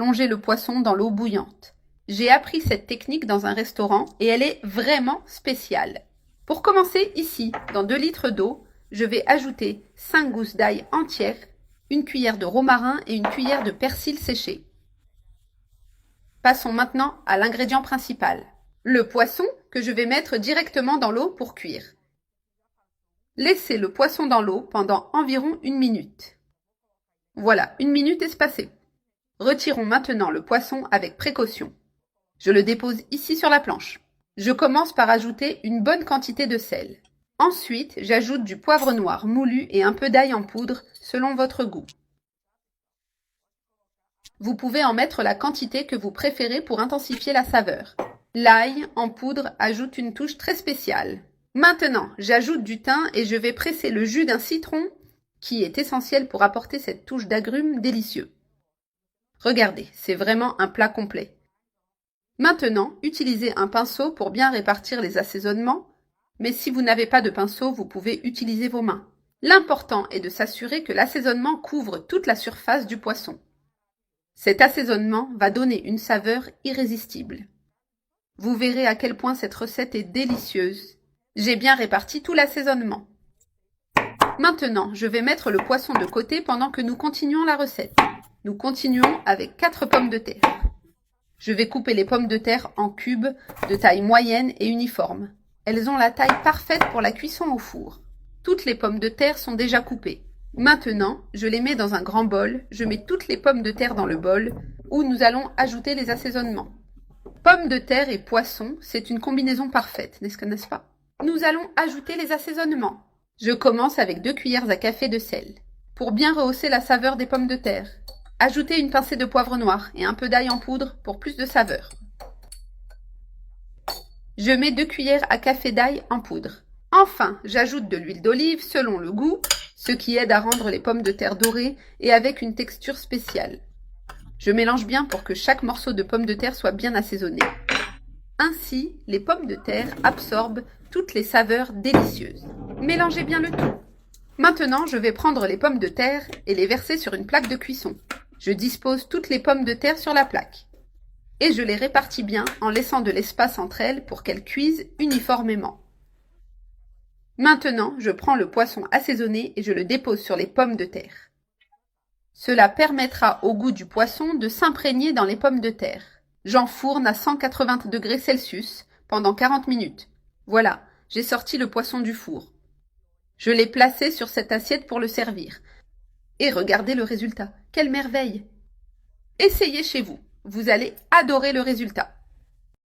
plonger le poisson dans l'eau bouillante. J'ai appris cette technique dans un restaurant et elle est vraiment spéciale. Pour commencer, ici, dans 2 litres d'eau, je vais ajouter 5 gousses d'ail entières, une cuillère de romarin et une cuillère de persil séché. Passons maintenant à l'ingrédient principal, le poisson que je vais mettre directement dans l'eau pour cuire. Laissez le poisson dans l'eau pendant environ 1 minute. Voilà, 1 minute espacée. Retirons maintenant le poisson avec précaution. Je le dépose ici sur la planche. Je commence par ajouter une bonne quantité de sel. Ensuite, j'ajoute du poivre noir moulu et un peu d'ail en poudre selon votre goût. Vous pouvez en mettre la quantité que vous préférez pour intensifier la saveur. L'ail en poudre ajoute une touche très spéciale. Maintenant, j'ajoute du thym et je vais presser le jus d'un citron qui est essentiel pour apporter cette touche d'agrumes délicieux. Regardez, c'est vraiment un plat complet. Maintenant, utilisez un pinceau pour bien répartir les assaisonnements, mais si vous n'avez pas de pinceau, vous pouvez utiliser vos mains. L'important est de s'assurer que l'assaisonnement couvre toute la surface du poisson. Cet assaisonnement va donner une saveur irrésistible. Vous verrez à quel point cette recette est délicieuse. J'ai bien réparti tout l'assaisonnement. Maintenant, je vais mettre le poisson de côté pendant que nous continuons la recette. Nous continuons avec 4 pommes de terre. Je vais couper les pommes de terre en cubes de taille moyenne et uniforme. Elles ont la taille parfaite pour la cuisson au four. Toutes les pommes de terre sont déjà coupées. Maintenant, je les mets dans un grand bol. Je mets toutes les pommes de terre dans le bol où nous allons ajouter les assaisonnements. Pommes de terre et poisson, c'est une combinaison parfaite, n'est-ce pas? Nous allons ajouter les assaisonnements. Je commence avec 2 cuillères à café de sel. Pour bien rehausser la saveur des pommes de terre, ajoutez une pincée de poivre noir et un peu d'ail en poudre pour plus de saveur. Je mets 2 cuillères à café d'ail en poudre. Enfin, j'ajoute de l'huile d'olive selon le goût, ce qui aide à rendre les pommes de terre dorées et avec une texture spéciale. Je mélange bien pour que chaque morceau de pomme de terre soit bien assaisonné. Ainsi, les pommes de terre absorbent toutes les saveurs délicieuses. Mélangez bien le tout. Maintenant, je vais prendre les pommes de terre et les verser sur une plaque de cuisson. Je dispose toutes les pommes de terre sur la plaque. Et je les répartis bien en laissant de l'espace entre elles pour qu'elles cuisent uniformément. Maintenant, je prends le poisson assaisonné et je le dépose sur les pommes de terre. Cela permettra au goût du poisson de s'imprégner dans les pommes de terre. J'enfourne à 180 degrés Celsius pendant 40 minutes. Voilà, j'ai sorti le poisson du four. Je l'ai placé sur cette assiette pour le servir. Et regardez le résultat. Quelle merveille! Essayez chez vous. Vous allez adorer le résultat.